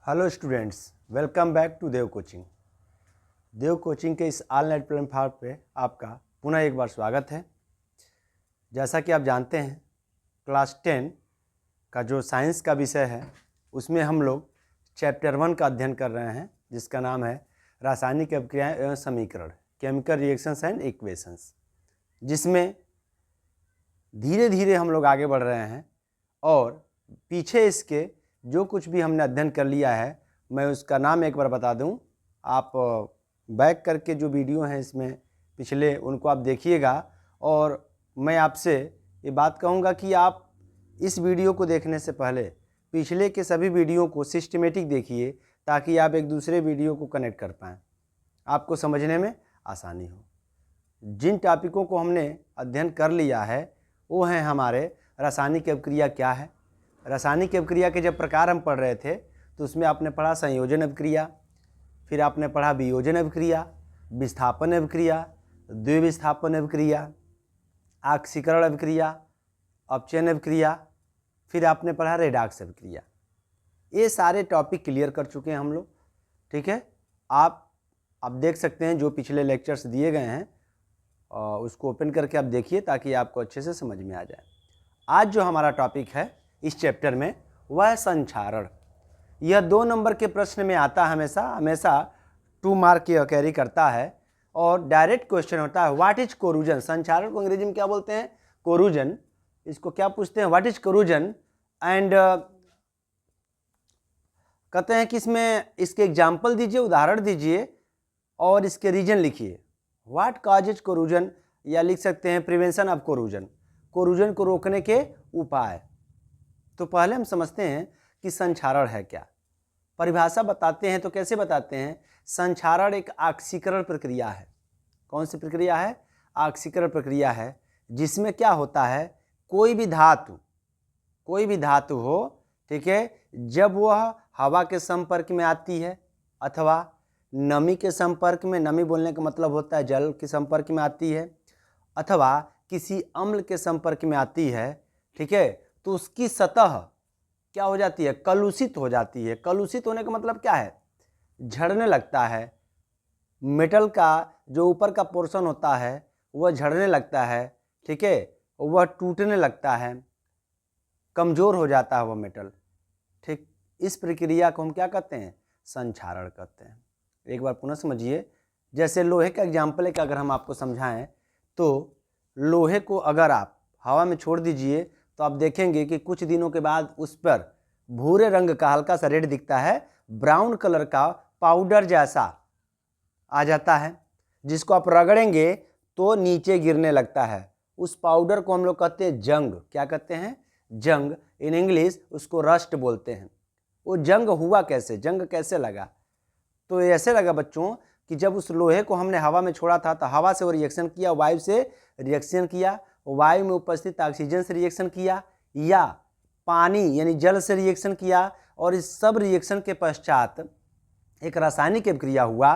Hello students, welcome back to Dev coaching. Dev coaching के इस all night platform पे आपका पुनः एक बार स्वागत है। जैसा कि आप जानते हैं, क्लास 10 का जो साइंस का विषय है उसमें हम लोग चैप्टर 1 का अध्ययन कर रहे हैं, जिसका नाम है रासायनिक अभिक्रियाएं एवं समीकरण, केमिकल रिएक्शंस एंड इक्वेशंस, जिसमें धीरे धीरे हम लोग आगे बढ़ रहे हैं और पीछे इसके जो कुछ भी हमने अध्ययन कर लिया है मैं उसका नाम एक बार बता दूं। आप बैक करके जो वीडियो हैं इसमें पिछले उनको आप देखिएगा और मैं आपसे ये बात कहूँगा कि आप इस वीडियो को देखने से पहले पिछले के सभी वीडियो को सिस्टमेटिक देखिए, ताकि आप एक दूसरे वीडियो को कनेक्ट कर पाएँ, आपको समझने में आसानी हो। जिन टॉपिकों को हमने अध्ययन कर लिया है वो हैं हमारे रासायनिक अभिक्रिया क्या है। रासायनिक अभिक्रिया के जब प्रकार हम पढ़ रहे थे तो उसमें आपने पढ़ा संयोजन अभिक्रिया, फिर आपने पढ़ा वियोजन अभिक्रिया, विस्थापन अभिक्रिया, द्विविस्थापन अभिक्रिया, ऑक्सीकरण अभिक्रिया, अपचयन अभिक्रिया, फिर आपने पढ़ा रेडॉक्स अभिक्रिया। ये सारे टॉपिक क्लियर कर चुके हैं हम लोग, ठीक है। आप देख सकते हैं जो पिछले लेक्चर्स दिए गए हैं उसको ओपन करके आप देखिए, ताकि आपको अच्छे से समझ में आ जाए। आज जो हमारा टॉपिक है इस चैप्टर में वह है संक्षारण। यह 2 नंबर के प्रश्न में आता है, हमेशा 2 मार्क की कैरी करता है और डायरेक्ट क्वेश्चन होता है व्हाट इज कोरूजन। संक्षारण को अंग्रेजी में क्या बोलते हैं? कोरूजन। इसको क्या पूछते हैं? What is corrosion. एंड कहते हैं कि इसमें इसके एग्जाम्पल दीजिए, उदाहरण दीजिए और इसके रीजन लिखिए। व्हाट कॉजेज कोरूजन, या लिख सकते हैं प्रिवेंशन ऑफ कोरूजन, कोरूजन को रोकने के उपाय। तो पहले हम समझते हैं कि संक्षारण है क्या। परिभाषा बताते हैं तो कैसे बताते हैं? संक्षारण एक ऑक्सीकरण प्रक्रिया है। कौन सी प्रक्रिया है? ऑक्सीकरण प्रक्रिया है, जिसमें क्या होता है, कोई भी धातु हो, ठीक है, जब वह हवा के संपर्क में आती है अथवा नमी के संपर्क में, नमी बोलने का मतलब होता है जल के संपर्क में आती है, अथवा किसी अम्ल के संपर्क में आती है, ठीक है, तो उसकी सतह क्या हो जाती है? कलुषित हो जाती है। कलुषित होने का मतलब क्या है? झड़ने लगता है। मेटल का जो ऊपर का पोर्शन होता है वह झड़ने लगता है, ठीक है, वह टूटने लगता है, कमज़ोर हो जाता है वह मेटल, ठीक। इस प्रक्रिया को हम क्या कहते हैं? संक्षारण कहते हैं। एक बार पुनः समझिए। जैसे लोहे का एग्जाम्पल एक अगर हम आपको समझाएं तो लोहे को अगर आप हवा में छोड़ दीजिए तो आप देखेंगे कि कुछ दिनों के बाद उस पर भूरे रंग का हल्का सा रेड दिखता है, ब्राउन कलर का पाउडर जैसा आ जाता है, जिसको आप रगड़ेंगे तो नीचे गिरने लगता है। उस पाउडर को हम लोग कहते हैं जंग। क्या कहते हैं? जंग। इन इंग्लिश उसको रस्ट बोलते हैं। वो जंग हुआ कैसे? जंग कैसे लगा? तो ऐसे लगा बच्चों कि जब उस लोहे को हमने हवा में छोड़ा था तो हवा से वो रिएक्शन किया, वायु से रिएक्शन किया, वायु में उपस्थित ऑक्सीजन से रिएक्शन किया, या पानी यानी जल से रिएक्शन किया, और इस सब रिएक्शन के पश्चात एक रासायनिक अभिक्रिया हुआ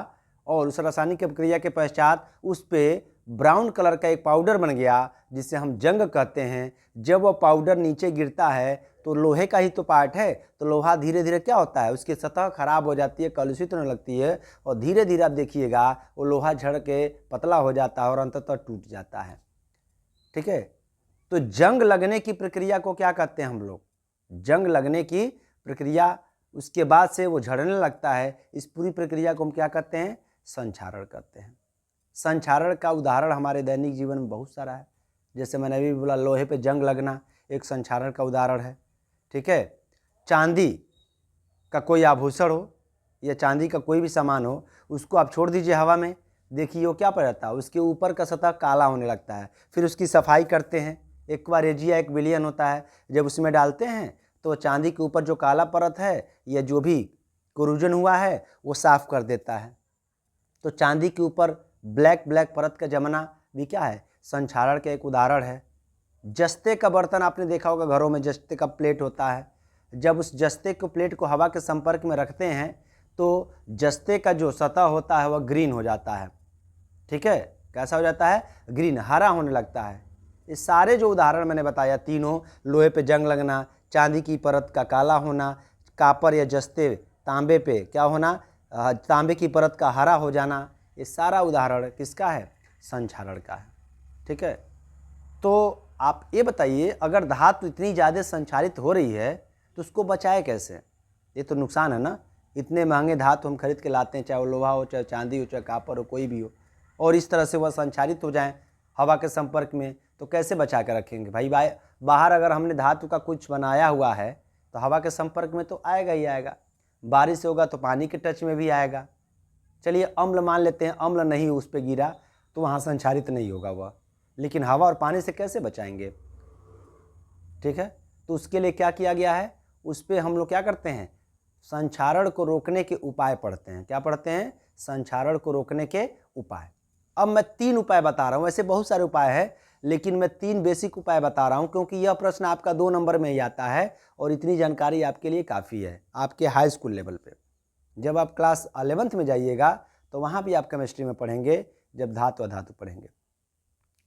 और उस रासायनिक अभिक्रिया के पश्चात उस पे ब्राउन कलर का एक पाउडर बन गया, जिसे हम जंग कहते हैं। जब वह पाउडर नीचे गिरता है तो लोहे का ही तो पार्ट है, तो लोहा धीरे धीरे क्या होता है, उसकी सतह खराब हो जाती है, कलुषित होने लगती है और धीरे धीरे आप देखिएगा वो लोहा झड़ के पतला हो जाता है और अंततः टूट जाता है, ठीक है। तो जंग लगने की प्रक्रिया को क्या कहते हैं हम लोग? जंग लगने की प्रक्रिया, उसके बाद से वो झड़ने लगता है, इस पूरी प्रक्रिया को हम क्या कहते हैं? संक्षारण कहते हैं। संक्षारण का उदाहरण हमारे दैनिक जीवन में बहुत सारा है। जैसे मैंने अभी बोला, लोहे पे जंग लगना एक संक्षारण का उदाहरण है, ठीक है। चांदी का कोई आभूषण हो या चांदी का कोई भी सामान हो, उसको आप छोड़ दीजिए हवा में, देखिए वो क्या पड़ जाता है, उसके ऊपर का सतह काला होने लगता है। फिर उसकी सफाई करते हैं, एक्वारेजिया एक विलयन होता है, जब उसमें डालते हैं तो चांदी के ऊपर जो काला परत है या जो भी कोरूजन हुआ है वो साफ कर देता है। तो चांदी के ऊपर ब्लैक परत का जमना भी क्या है? संक्षारण का एक उदाहरण है। जस्ते का बर्तन आपने देखा होगा, घरों में जस्ते का प्लेट होता है। जब उस जस्ते के प्लेट को हवा के संपर्क में रखते हैं तो जस्ते का जो सतह होता है वह ग्रीन हो जाता है, ठीक है। कैसा हो जाता है? ग्रीन, हरा होने लगता है। ये सारे जो उदाहरण मैंने बताया तीनों, लोहे पे जंग लगना, चांदी की परत का काला होना, कापर या जस्ते तांबे पे क्या होना, तांबे की परत का हरा हो जाना, ये सारा उदाहरण किसका है, संक्षारण का है। ठीक है, तो आप ये बताइए अगर धातु इतनी ज़्यादा संक्षारित हो रही है तो उसको बचाए कैसे, ये तो नुकसान है ना। इतने महंगे धातु हम खरीद के लाते हैं, चाहे वो लोहा हो, चाहे चांदी हो, चाहे कापर हो, कोई भी हो, और इस तरह से वह संक्षारित हो जाए हवा के संपर्क में, तो कैसे बचा कर रखेंगे भाई। बाहर अगर हमने धातु का कुछ बनाया हुआ है तो हवा के संपर्क में तो आएगा ही आएगा, बारिश होगा तो पानी के टच में भी आएगा। चलिए अम्ल मान लेते हैं, अम्ल नहीं उस पर गिरा तो वहाँ संक्षारित नहीं होगा वह, लेकिन हवा और पानी से कैसे बचाएंगे। ठीक है, तो उसके लिए क्या किया गया है, उस पर हम लोग क्या करते हैं, संक्षारण को रोकने के उपाय पढ़ते हैं। क्या पढ़ते हैं, संक्षारण को रोकने के उपाय। अब मैं 3 उपाय बता रहा हूँ, ऐसे बहुत सारे उपाय हैं लेकिन मैं 3 बेसिक उपाय बता रहा हूँ क्योंकि यह प्रश्न आपका 2 नंबर में ही आता है और इतनी जानकारी आपके लिए काफ़ी है आपके हाई स्कूल लेवल पे। जब आप क्लास 11th में जाइएगा तो वहाँ भी आप केमिस्ट्री में पढ़ेंगे, जब धातु अधातु पढ़ेंगे।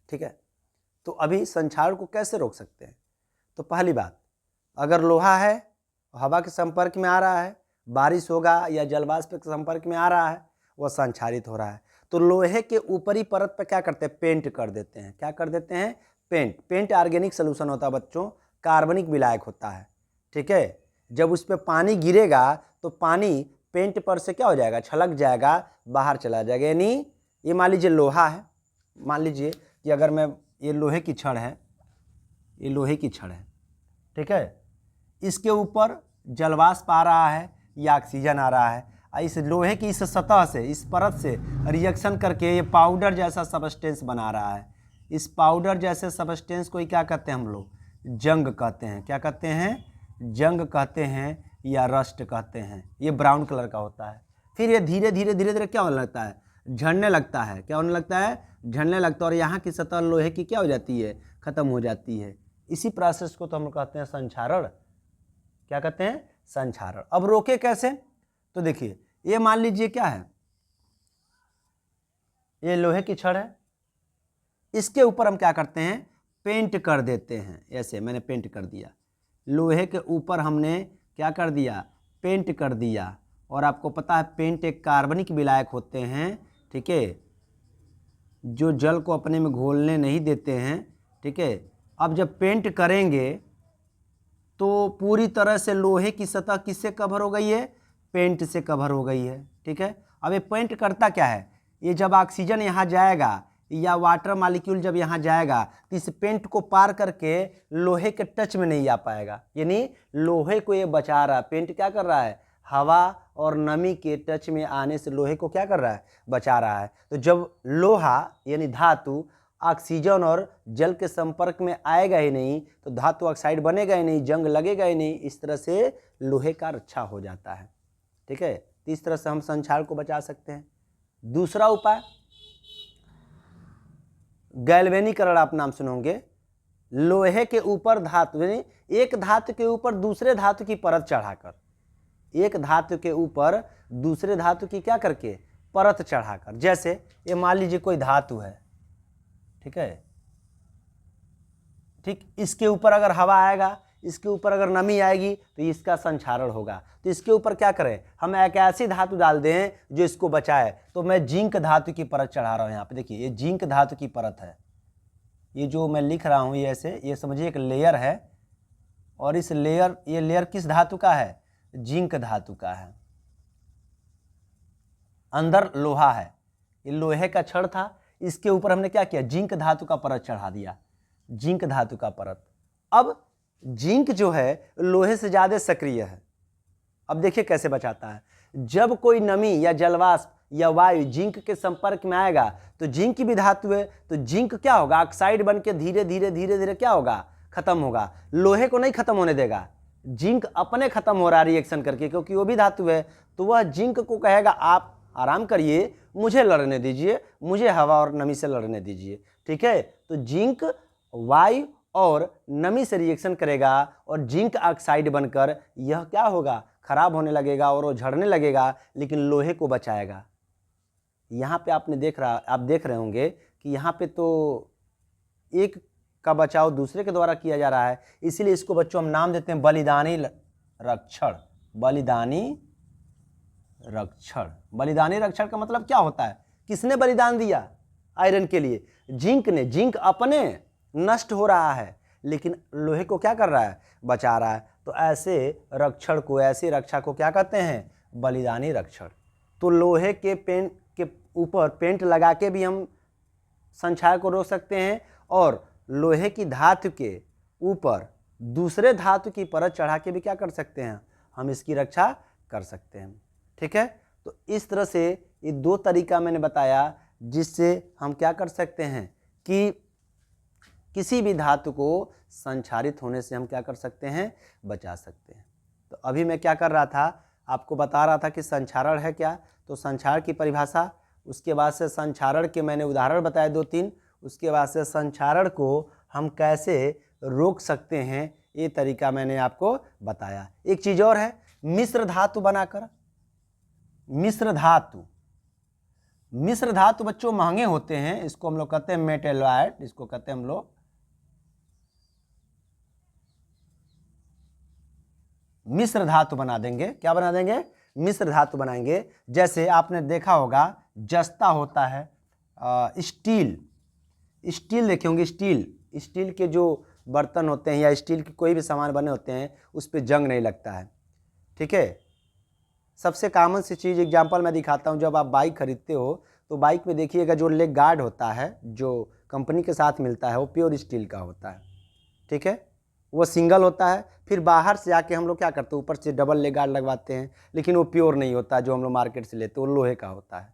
ठीक है, तो अभी संक्षारण को कैसे रोक सकते हैं। तो पहली बात, अगर लोहा है हवा के संपर्क में आ रहा है, बारिश होगा या जलवाष्प के संपर्क में आ रहा है, वह संक्षारित हो रहा है, तो लोहे के ऊपरी परत पर क्या करते हैं, पेंट कर देते हैं। क्या कर देते हैं, पेंट। पेंट ऑर्गेनिक सोल्यूशन होता है बच्चों, कार्बनिक विलायक होता है। ठीक है, जब उस पर पानी गिरेगा तो पानी पेंट पर से क्या हो जाएगा, छलक जाएगा, बाहर चला जाएगा। यानी ये मान लीजिए लोहा है, मान लीजिए कि अगर मैं, ये लोहे की छड़ है, ये लोहे की छड़ है, ठीक है, इसके ऊपर जलवाष्प आ रहा है या ऑक्सीजन आ रहा है, इस लोहे की इस सतह से, इस परत से रिएक्शन करके ये पाउडर जैसा सबस्टेंस बना रहा है। इस पाउडर जैसे सबस्टेंस को ही क्या कहते हैं हम लोग, जंग कहते हैं। क्या कहते हैं, जंग कहते हैं या रस्ट कहते हैं। ये ब्राउन कलर का होता है। फिर ये धीरे धीरे धीरे धीरे क्या होने लगता है, झड़ने लगता है। क्या होने लगता है, झड़ने लगता है, और यहाँ की सतह लोहे की क्या हो जाती है, खत्म हो जाती है। इसी प्रोसेस को तो हम कहते हैं संक्षारण। क्या कहते हैं, संक्षारण। अब रोके कैसे, तो देखिए ये मान लीजिए क्या है, ये लोहे की छड़ है, इसके ऊपर हम क्या करते हैं, पेंट कर देते हैं। ऐसे मैंने पेंट कर दिया, लोहे के ऊपर हमने क्या कर दिया, पेंट कर दिया। और आपको पता है पेंट एक कार्बनिक विलायक होते हैं, ठीक है, जो जल को अपने में घोलने नहीं देते हैं। ठीक है, अब जब पेंट करेंगे तो पूरी तरह से लोहे की सतह किससे कवर हो गई है, पेंट से कवर हो गई है। ठीक है, अब ये पेंट करता क्या है, ये जब ऑक्सीजन यहाँ जाएगा या वाटर मॉलिक्यूल जब यहाँ जाएगा तो इस पेंट को पार करके लोहे के टच में नहीं आ पाएगा। यानी लोहे को ये बचा रहा है, पेंट क्या कर रहा है, हवा और नमी के टच में आने से लोहे को क्या कर रहा है, बचा रहा है। तो जब लोहा यानी धातु ऑक्सीजन और जल के संपर्क में आएगा ही नहीं तो धातु ऑक्साइड बनेगा ही नहीं, जंग लगेगा ही नहीं। इस तरह से लोहे का रक्षा हो जाता है। ठीक है, तो इस तरह से हम संक्षारण को बचा सकते हैं। दूसरा उपाय, गैल्वेनीकरण, आप नाम सुनोगे। लोहे के ऊपर धातु, यानी एक धातु के ऊपर दूसरे धातु की परत चढ़ाकर, एक धातु के ऊपर दूसरे धातु की क्या करके, परत चढ़ाकर। जैसे ये मान लीजिए कोई धातु है, ठीक है, ठीक, इसके ऊपर अगर हवा आएगा, इसके ऊपर अगर नमी आएगी तो इसका संक्षारण होगा। तो इसके ऊपर क्या करें, हम एक ऐसी धातु डाल दें जो इसको बचाए। तो मैं जिंक धातु की परत चढ़ा रहा हूँ यहाँ पे। देखिए ये जिंक धातु की परत है, ये जो मैं लिख रहा हूँ ये ऐसे, ये समझिए एक लेयर है, और इस लेयर, ये लेयर किस धातु का है, जिंक धातु का है। अंदर लोहा है, ये लोहे का छड़ था, इसके ऊपर हमने क्या किया, जिंक धातु का परत चढ़ा दिया, जिंक धातु का परत। अब जिंक जो है लोहे से ज्यादा सक्रिय है। अब देखिए कैसे बचाता है, जब कोई नमी या जलवाष्प या वायु जिंक के संपर्क में आएगा तो जिंक भी धातु है, तो जिंक क्या होगा, ऑक्साइड बन के धीरे धीरे धीरे धीरे क्या होगा, खत्म होगा। लोहे को नहीं खत्म होने देगा, जिंक अपने खत्म हो रहा है रिएक्शन करके, क्योंकि वो भी धातु है। तो वह जिंक को कहेगा आप आराम करिए, मुझे लड़ने दीजिए, मुझे हवा और नमी से लड़ने दीजिए। ठीक है, तो जिंक वायु और नमी से रिएक्शन करेगा और जिंक ऑक्साइड बनकर यह क्या होगा, खराब होने लगेगा और वो झड़ने लगेगा, लेकिन लोहे को बचाएगा। यहाँ पे आप देख रहे होंगे कि यहाँ पे तो एक का बचाव दूसरे के द्वारा किया जा रहा है, इसीलिए इसको बच्चों हम नाम देते हैं बलिदानी रक्षण, बलिदानी रक्षण। बलिदानी रक्षण का मतलब क्या होता है? किसने बलिदान दिया आयरन के लिए? जिंक ने। जिंक अपने नष्ट हो रहा है लेकिन लोहे को क्या कर रहा है? बचा रहा है। तो ऐसे रक्षण को, ऐसी रक्षा को क्या कहते हैं? बलिदानी रक्षण। तो लोहे के पेंट के ऊपर पेंट लगा के भी हम संक्षारण को रोक सकते हैं और लोहे की धातु के ऊपर दूसरे धातु की परत चढ़ा के भी क्या कर सकते हैं? हम इसकी रक्षा कर सकते हैं। ठीक है, तो इस तरह से ये दो तरीका मैंने बताया जिससे हम क्या कर सकते हैं कि किसी भी धातु को संक्षारित होने से हम क्या कर सकते हैं? बचा सकते हैं। तो अभी मैं क्या कर रहा था? आपको बता रहा था कि संक्षारण है क्या। तो संक्षारण की परिभाषा, उसके बाद से संक्षारण के मैंने उदाहरण बताए 2-3, उसके बाद से संक्षारण को हम कैसे रोक सकते हैं ये तरीका मैंने आपको बताया। एक चीज और है, मिश्र धातु बनाकर। मिश्र धातु, मिश्र धातु बच्चों महंगे होते हैं, इसको हम लोग कहते हैं मेटेलॉयड, इसको कहते हैं हम लोग मिश्र धातु बना देंगे। क्या बना देंगे? मिश्र धातु बनाएंगे। जैसे आपने देखा होगा जस्ता होता है, स्टील, स्टील देखे होंगे, स्टील के जो बर्तन होते हैं या स्टील के कोई भी सामान बने होते हैं उस पर जंग नहीं लगता है। ठीक है, सबसे कॉमन सी चीज़ एग्जांपल मैं दिखाता हूँ। जब आप बाइक खरीदते हो तो बाइक में देखिएगा जो लेग गार्ड होता है जो कंपनी के साथ मिलता है वो प्योर स्टील का होता है। ठीक है, वो सिंगल होता है। फिर बाहर से आके हम लोग क्या करते हैं, ऊपर से डबल लेग गार्ड लगवाते हैं, लेकिन वो प्योर नहीं होता जो हम लोग मार्केट से लेते हैं, वो लोहे का होता है।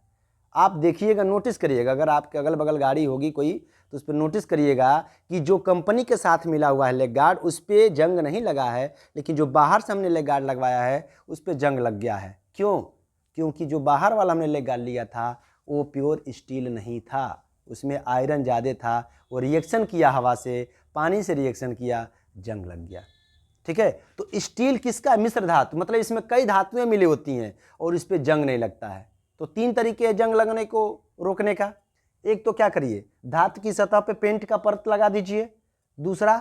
आप देखिएगा, नोटिस करिएगा, अगर आपके अगल बगल गाड़ी होगी कोई तो उस पर नोटिस करिएगा कि जो कंपनी के साथ मिला हुआ है लेग गार्ड उस पर जंग नहीं लगा है, लेकिन जो बाहर से हमने लेग गार्ड लगवाया है उस पर जंग लग गया है। क्यों? क्योंकि जो बाहर वाला हमने लेग गार्ड लिया था वो प्योर स्टील नहीं था, उसमें आयरन ज़्यादा था, वो रिएक्शन किया हवा से, पानी से रिएक्शन किया, जंग लग गया। ठीक है, तो स्टील किसका? मिश्र धातु, मतलब इसमें कई धातुएं मिली होती हैं और इस पर जंग नहीं लगता है। तो 3 तरीके हैं जंग लगने को रोकने का। एक तो क्या करिए, धातु की सतह पे पेंट का परत लगा दीजिए। दूसरा,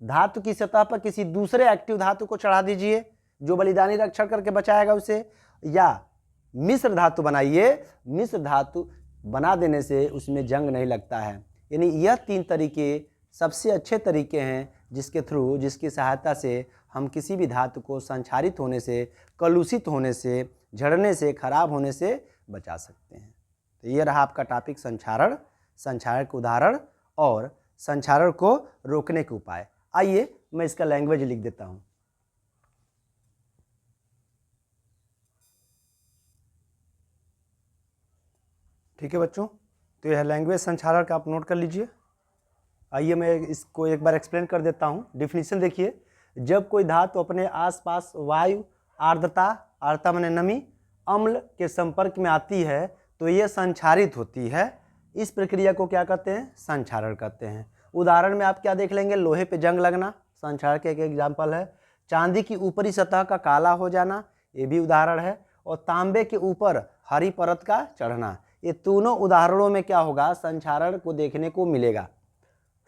धातु की सतह पर किसी दूसरे एक्टिव धातु को चढ़ा दीजिए जो बलिदानी रक्षण करके बचाएगा उसे, या मिश्र धातु बनाइए। मिश्र धातु बना देने से उसमें जंग नहीं लगता है। यानी यह 3 तरीके सबसे अच्छे तरीके हैं जिसके थ्रू, जिसकी सहायता से हम किसी भी धातु को संक्षारित होने से, कलुषित होने से, झड़ने से, खराब होने से बचा सकते हैं। तो ये रहा आपका टॉपिक संक्षारण, संक्षारण के उदाहरण और संक्षारण को रोकने के उपाय। आइए मैं इसका लैंग्वेज लिख देता हूँ। ठीक है बच्चों, तो यह लैंग्वेज संक्षारण का आप नोट कर लीजिए। आइए मैं इसको एक बार एक्सप्लेन कर देता हूँ। डिफिनीशन देखिए, जब कोई धातु अपने आसपास वायु, आर्द्रता, आर्द्रता माने नमी, अम्ल के संपर्क में आती है तो ये संक्षारित होती है। इस प्रक्रिया को क्या कहते हैं? संक्षारण कहते हैं। उदाहरण में आप क्या देख लेंगे? लोहे पे जंग लगना संक्षारण के एक एग्जाम्पल है। चांदी की ऊपरी सतह का काला हो जाना, ये भी उदाहरण है। और तांबे के ऊपर हरी परत का चढ़ना, ये तीनों उदाहरणों में क्या होगा? संक्षारण को देखने को मिलेगा।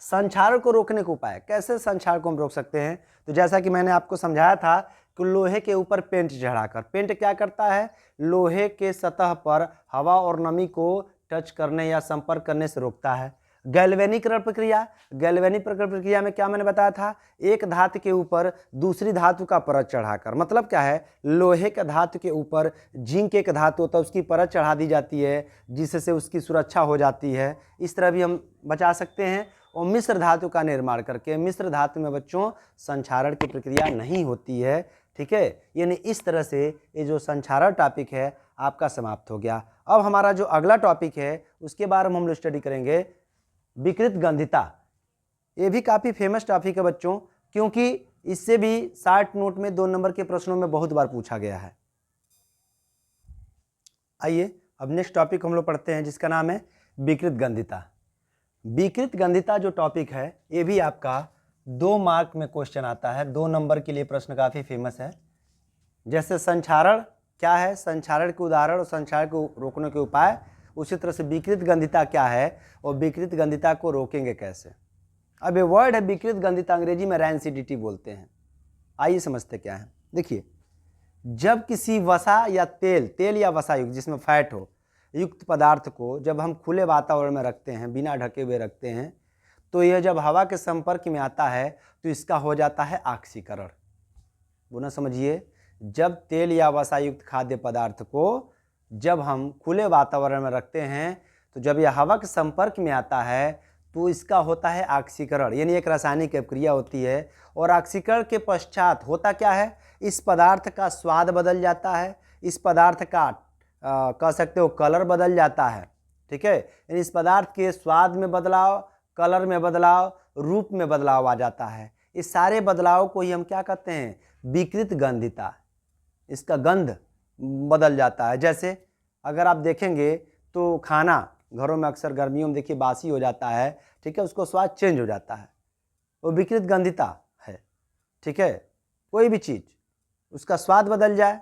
संक्षारण को रोकने का उपाय, कैसे संक्षारण को हम रोक सकते हैं? तो जैसा कि मैंने आपको समझाया था कि लोहे के ऊपर पेंट चढ़ाकर, पेंट क्या करता है? लोहे के सतह पर हवा और नमी को टच करने या संपर्क करने से रोकता है। गैल्वेनीकरण प्रक्रिया, गैल्वेनिक प्रक्रिया में क्या मैंने बताया था? एक धातु के ऊपर दूसरी धातु का परत चढ़ाकर, मतलब क्या है? लोहे के धातु के ऊपर जिंक एक धातु होता है उसकी परत चढ़ा दी जाती है जिससे उसकी सुरक्षा हो जाती है। इस तरह भी हम बचा सकते हैं। और मिश्र धातु का निर्माण करके, मिश्र धातु में बच्चों संक्षारण की प्रक्रिया नहीं होती है। ठीक है, यानी इस तरह से ये जो संक्षारण टॉपिक है आपका समाप्त हो गया। अब हमारा जो अगला टॉपिक है उसके बारे में हम लोग स्टडी करेंगे विकृत गंधिता। ये भी काफ़ी फेमस टॉपिक है बच्चों, क्योंकि इससे भी 60 नोट में 2 नंबर के प्रश्नों में बहुत बार पूछा गया है। आइए अब नेक्स्ट टॉपिक हम लोग पढ़ते हैं जिसका नाम है विकृत गंधिता। विकृत गंधिता जो टॉपिक है ये भी आपका 2 मार्क में क्वेश्चन आता है, 2 नंबर के लिए प्रश्न काफ़ी फेमस है। जैसे संक्षारण क्या है, संक्षारण के उदाहरण और संक्षारण को रोकने के उपाय, उसी तरह से विकृत गंधिता क्या है और विकृत गंधिता को रोकेंगे कैसे। अब ये वर्ड है विकृत गंधिता, अंग्रेजी में रैंसिडिटी बोलते हैं। आइए समझते क्या है। देखिए, जब किसी वसा या तेल या वसा युक्त, जिसमें फैट हो, युक्त पदार्थ को जब हम खुले वातावरण में रखते हैं, बिना ढके हुए रखते हैं, तो यह जब हवा के संपर्क में आता है तो इसका हो जाता है ऑक्सीकरण। पुनः समझिए, जब तेल या वसा युक्त खाद्य पदार्थ को जब हम खुले वातावरण में रखते हैं तो जब यह हवा के संपर्क में आता है तो इसका होता है ऑक्सीकरण, यानी एक रासायनिक प्रक्रिया होती है। और ऑक्सीकरण के पश्चात होता क्या है, इस पदार्थ का स्वाद बदल जाता है, इस पदार्थ का कह सकते हो कलर बदल जाता है। ठीक है, यानी इस पदार्थ के स्वाद में बदलाव, कलर में बदलाव, रूप में बदलाव आ जाता है। इस सारे बदलाव को ही हम क्या कहते हैं, विकृत गंधिता। इसका गंध बदल जाता है। जैसे अगर आप देखेंगे तो खाना घरों में अक्सर गर्मियों में देखिए बासी हो जाता है, ठीक है, उसको स्वाद चेंज हो जाता है, वो विकृत गंधिता है। ठीक है, कोई भी चीज़ उसका स्वाद बदल जाए,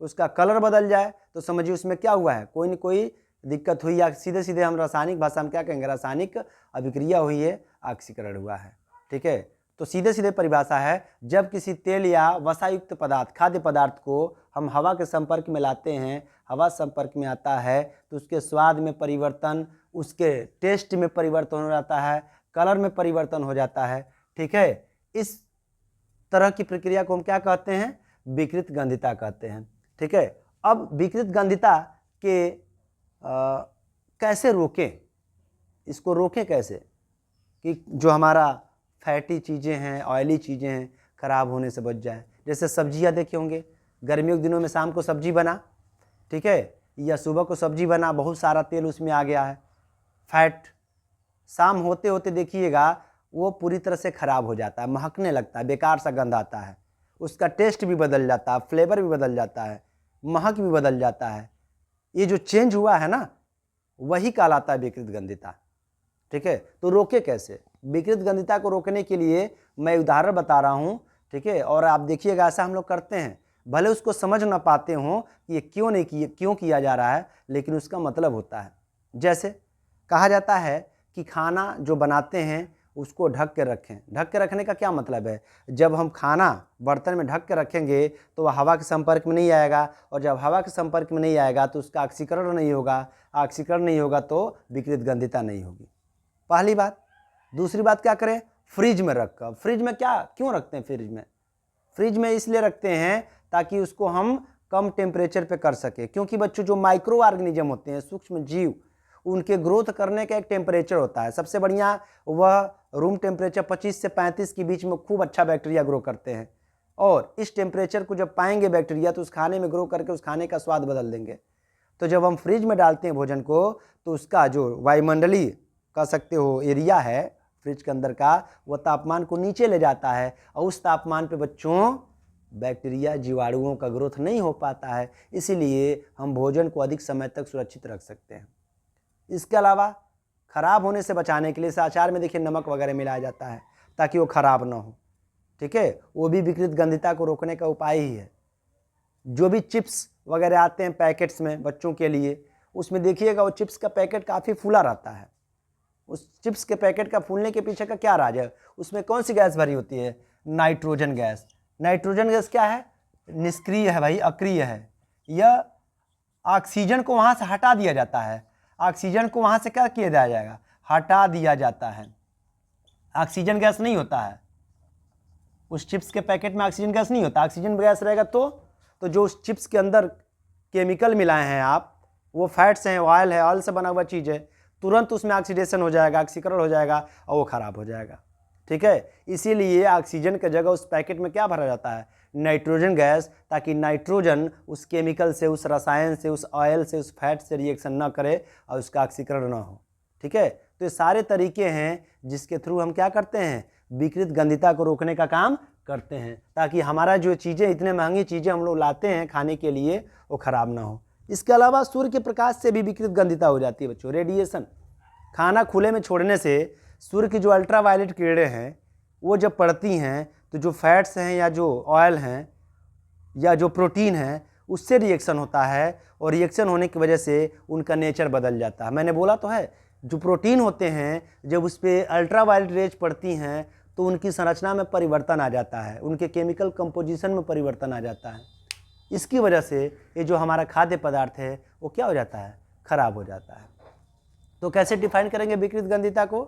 उसका कलर बदल जाए तो समझिए उसमें क्या हुआ है, कोई न कोई दिक्कत हुई, या सीधे सीधे हम रासायनिक भाषा में क्या कहेंगे, रासायनिक अभिक्रिया हुई है, ऑक्सीकरण हुआ है। ठीक है, तो सीधे सीधे परिभाषा है, जब किसी तेल या वसायुक्त पदार्थ, खाद्य पदार्थ को हम हवा के संपर्क में लाते हैं, हवा संपर्क में आता है तो उसके स्वाद में परिवर्तन, उसके टेस्ट में परिवर्तन हो जाता है, कलर में परिवर्तन हो जाता है। ठीक है, इस तरह की प्रक्रिया को हम क्या कहते हैं, विकृत गंधिता कहते हैं। ठीक है, अब विकृत गंधिता के कैसे रोकें, इसको रोकें कैसे कि जो हमारा फैटी चीज़ें हैं, ऑयली चीज़ें हैं, खराब होने से बच जाए। जैसे सब्जियां देखे होंगे, गर्मियों के दिनों में शाम को सब्जी बना, ठीक है, या सुबह को सब्जी बना, बहुत सारा तेल उसमें आ गया है, फैट, शाम होते होते देखिएगा वो पूरी तरह से खराब हो जाता है, महकने लगता है, बेकार सा गंध आता है, उसका टेस्ट भी बदल जाता है, फ्लेवर भी बदल जाता है, महक भी बदल जाता है। ये जो चेंज हुआ है ना, वही कहलाता है विकृत गंधिता। ठीक है, तो रोके कैसे, विकृत गंधिता को रोकने के लिए मैं उदाहरण बता रहा हूँ। ठीक है, और आप देखिएगा ऐसा हम लोग करते हैं, भले उसको समझ ना पाते हों कि ये क्यों किया जा रहा है, लेकिन उसका मतलब होता है। जैसे कहा जाता है कि खाना जो बनाते हैं उसको ढक के रखें। ढक के रखने का क्या मतलब है, जब हम खाना बर्तन में ढक के रखेंगे तो वह हवा के संपर्क में नहीं आएगा, और जब हवा के संपर्क में नहीं आएगा तो उसका ऑक्सीकरण नहीं होगा, ऑक्सीकरण नहीं होगा तो विकृत गंधिता नहीं होगी, पहली बात। दूसरी बात क्या करें, फ्रिज में रखकर। फ्रिज में क्यों रखते हैं, फ्रिज में इसलिए रखते हैं ताकि उसको हम कम टेम्परेचर पे कर सके, क्योंकि बच्चों जो माइक्रो ऑर्गेनिज्म होते हैं, सूक्ष्म जीव, उनके ग्रोथ करने का एक टेम्परेचर होता है। सबसे बढ़िया वह रूम टेम्परेचर 25 से 35 के बीच में खूब अच्छा बैक्टीरिया ग्रो करते हैं, और इस टेम्परेचर को जब पाएंगे बैक्टीरिया तो उस खाने में ग्रो करके उस खाने का स्वाद बदल देंगे। तो जब हम फ्रिज में डालते हैं भोजन को तो उसका जो वायुमंडलीय कह सकते हो एरिया है फ्रिज के अंदर का, वह तापमान को नीचे ले जाता है, और उस तापमान पे बच्चों बैक्टीरिया, जीवाणुओं का ग्रोथ नहीं हो पाता है, इसीलिए हम भोजन को अधिक समय तक सुरक्षित रख सकते हैं। इसके अलावा खराब होने से बचाने के लिए अचार में देखिए नमक वगैरह मिलाया जाता है ताकि वो खराब ना हो। ठीक है, वो भी विकृत गंधिता को रोकने का उपाय ही है। जो भी चिप्स वगैरह आते हैं पैकेट्स में बच्चों के लिए, उसमें देखिएगा वो चिप्स का पैकेट काफ़ी फूला रहता है। उस चिप्स के पैकेट का फूलने के पीछे का क्या राज है, उसमें कौन सी गैस भरी होती है, नाइट्रोजन गैस। नाइट्रोजन गैस क्या है, निष्क्रिय है भाई, अक्रिय है। यह ऑक्सीजन को वहाँ से हटा दिया जाता है, ऑक्सीजन को वहाँ से क्या किया जाएगा, हटा दिया जाता है। ऑक्सीजन गैस नहीं होता है उस चिप्स के पैकेट में, ऑक्सीजन गैस नहीं होता। ऑक्सीजन गैस रहेगा तो जो उस चिप्स के अंदर केमिकल मिलाए हैं आप, वो फैट्स हैं, ऑयल है, ऑयल से बना हुआ चीज़ है, तुरंत उसमें ऑक्सीडेशन हो जाएगा, ऑक्सीकरण हो जाएगा और वो खराब हो जाएगा। ठीक है, इसीलिए ऑक्सीजन की जगह उस पैकेट में क्या भरा जाता है, नाइट्रोजन गैस, ताकि नाइट्रोजन उस केमिकल से, उस रसायन से, उस ऑयल से, उस फैट से रिएक्शन ना करे और उसका ऑक्सीकरण ना हो। ठीक है, तो ये सारे तरीके हैं जिसके थ्रू हम क्या करते हैं, विकृत गंधिता को रोकने का काम करते हैं, ताकि हमारा जो चीज़ें, इतने महंगी चीज़ें हम लोग लाते हैं खाने के लिए, वो खराब ना हो। इसके अलावा सूर्य के प्रकाश से भी विकृत गंधिता हो जाती है बच्चों, रेडिएशन। खाना खुले में छोड़ने से सूर्य की जो अल्ट्रावायलेट किरणें हैं वो जब पड़ती हैं तो जो फैट्स हैं या जो ऑयल हैं या जो प्रोटीन है उससे रिएक्शन होता है, और रिएक्शन होने की वजह से उनका नेचर बदल जाता है। मैंने बोला तो है, जो प्रोटीन होते हैं जब उस पर अल्ट्रावायलेट रेज पड़ती हैं तो उनकी संरचना में परिवर्तन आ जाता है, उनके केमिकल कंपोजिशन में परिवर्तन आ जाता है। इसकी वजह से ये जो हमारा खाद्य पदार्थ है वो क्या हो जाता है, खराब हो जाता है। तो कैसे डिफाइन करेंगे विकृत गंधिता को?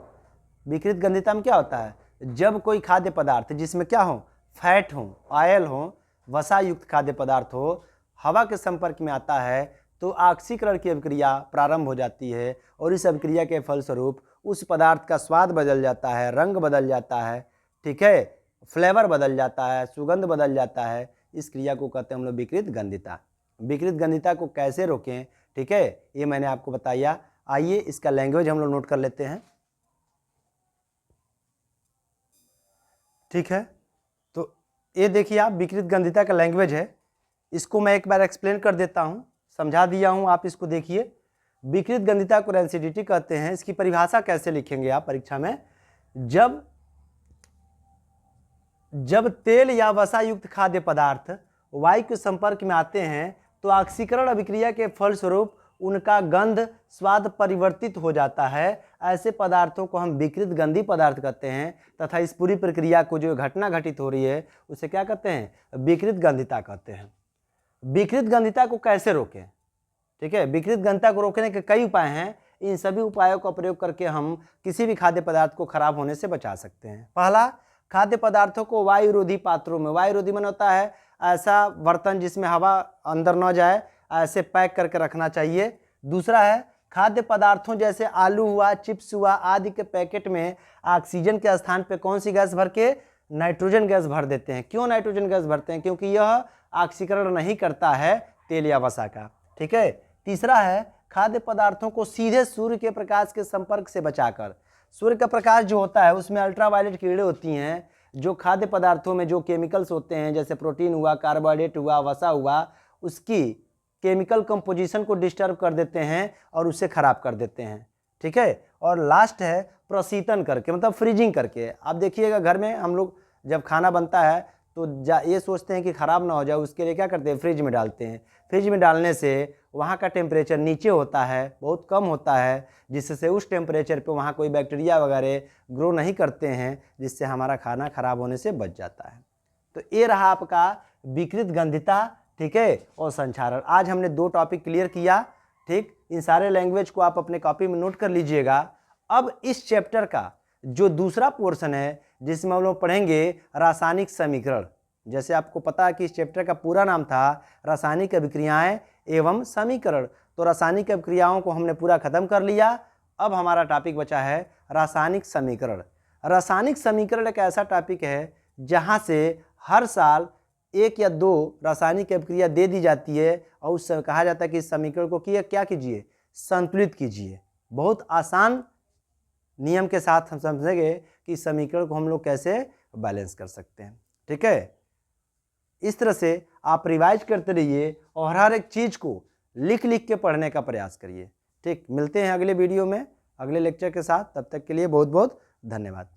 विकृत गंधिता में क्या होता है, जब कोई खाद्य पदार्थ जिसमें क्या हो, फैट हो, ऑयल हो, वसा युक्त खाद्य पदार्थ हो, हवा के संपर्क में आता है तो ऑक्सीकरण की अभिक्रिया प्रारंभ हो जाती है और इस अभिक्रिया के फलस्वरूप उस पदार्थ का स्वाद बदल जाता है, रंग बदल जाता है, ठीक है, फ्लेवर बदल जाता है, सुगंध बदल जाता है। इस क्रिया को कहते हैं हम लोग विकृत गंधिता। विकृत गंधिता को कैसे रोकें, ठीक है, ये मैंने आपको बताया। आइए इसका लैंग्वेज हम लोग नोट कर लेते हैं, ठीक है। तो ये देखिए आप, विकृत गंधिता का लैंग्वेज है, इसको मैं एक बार एक्सप्लेन कर देता हूँ, समझा दिया हूँ, आप इसको देखिए। विकृत गंधिता को रेंसिडिटी कहते हैं। इसकी परिभाषा कैसे लिखेंगे आप परीक्षा में, जब तेल या वसा युक्त खाद्य पदार्थ वायु के संपर्क में आते हैं तो ऑक्सीकरण अभिक्रिया के फलस्वरूप उनका गंध स्वाद परिवर्तित हो जाता है। ऐसे पदार्थों को हम विकृत गंधी पदार्थ कहते हैं तथा इस पूरी प्रक्रिया को जो घटना घटित हो रही है उसे क्या कहते हैं, विकृत गंधिता कहते हैं। विकृत गंधिता को कैसे रोकें, ठीक है, विकृत गंधिता को रोकने के कई उपाय हैं। इन सभी उपायों का प्रयोग करके हम किसी भी खाद्य पदार्थ को खराब होने से बचा सकते हैं। पहला, खाद्य पदार्थों को वायुरोधी पात्रों में, वायुरोधी मन होता है ऐसा बर्तन जिसमें हवा अंदर न जाए, ऐसे पैक करके रखना चाहिए। दूसरा है, खाद्य पदार्थों जैसे आलू हुआ, चिप्स हुआ आदि के पैकेट में ऑक्सीजन के स्थान पे कौन सी गैस भर के, नाइट्रोजन गैस भर देते हैं। क्यों नाइट्रोजन गैस भरते हैं, क्योंकि यह ऑक्सीकरण नहीं करता है तेल या वसा का, ठीक है। तीसरा है, खाद्य पदार्थों को सीधे सूर्य के प्रकाश के संपर्क से बचाकर, सूर्य का प्रकाश जो होता है उसमें अल्ट्रावायलेट किरणें होती हैं जो खाद्य पदार्थों में जो केमिकल्स होते हैं जैसे प्रोटीन हुआ, कार्बोहाइड्रेट हुआ, वसा हुआ, उसकी केमिकल कंपोजिशन को डिस्टर्ब कर देते हैं और उसे खराब कर देते हैं, ठीक है। और लास्ट है प्रशीतन करके, मतलब फ्रीजिंग करके। आप देखिएगा घर में हम लोग जब खाना बनता है तो ये सोचते हैं कि ख़राब ना हो जाए, उसके लिए क्या करते हैं, फ्रिज में डालते हैं। फ्रिज में डालने से वहाँ का टेम्परेचर नीचे होता है, बहुत कम होता है, जिससे उस टेम्परेचर पे वहाँ कोई बैक्टीरिया वगैरह ग्रो नहीं करते हैं, जिससे हमारा खाना खराब होने से बच जाता है। तो ये रहा आपका विकृत गंधिता, ठीक है, और संक्षारण। आज हमने 2 टॉपिक क्लियर किया, ठीक। इन सारे लैंग्वेज को आप अपने कॉपी में नोट कर लीजिएगा। अब इस चैप्टर का जो दूसरा पोर्शन है जिसमें हम लोग पढ़ेंगे रासायनिक समीकरण। जैसे आपको पता है कि इस चैप्टर का पूरा नाम था रासायनिक अभिक्रियाएं एवं समीकरण। तो रासायनिक अभिक्रियाओं को हमने पूरा खत्म कर लिया। अब हमारा टॉपिक बचा है रासायनिक समीकरण। रासायनिक समीकरण एक ऐसा टॉपिक है जहाँ से हर साल 1 या 2 रासायनिक अभिक्रिया दे दी जाती है और उससे कहा जाता है कि इस समीकरण को क्या कीजिए, संतुलित कीजिए। बहुत आसान नियम के साथ हम समझेंगे कि इस समीकरण को हम लोग कैसे बैलेंस कर सकते हैं, ठीक है। इस तरह से आप रिवाइज करते रहिए और हर एक चीज़ को लिख के पढ़ने का प्रयास करिए, ठीक। मिलते हैं अगले वीडियो में अगले लेक्चर के साथ, तब तक के लिए बहुत बहुत धन्यवाद।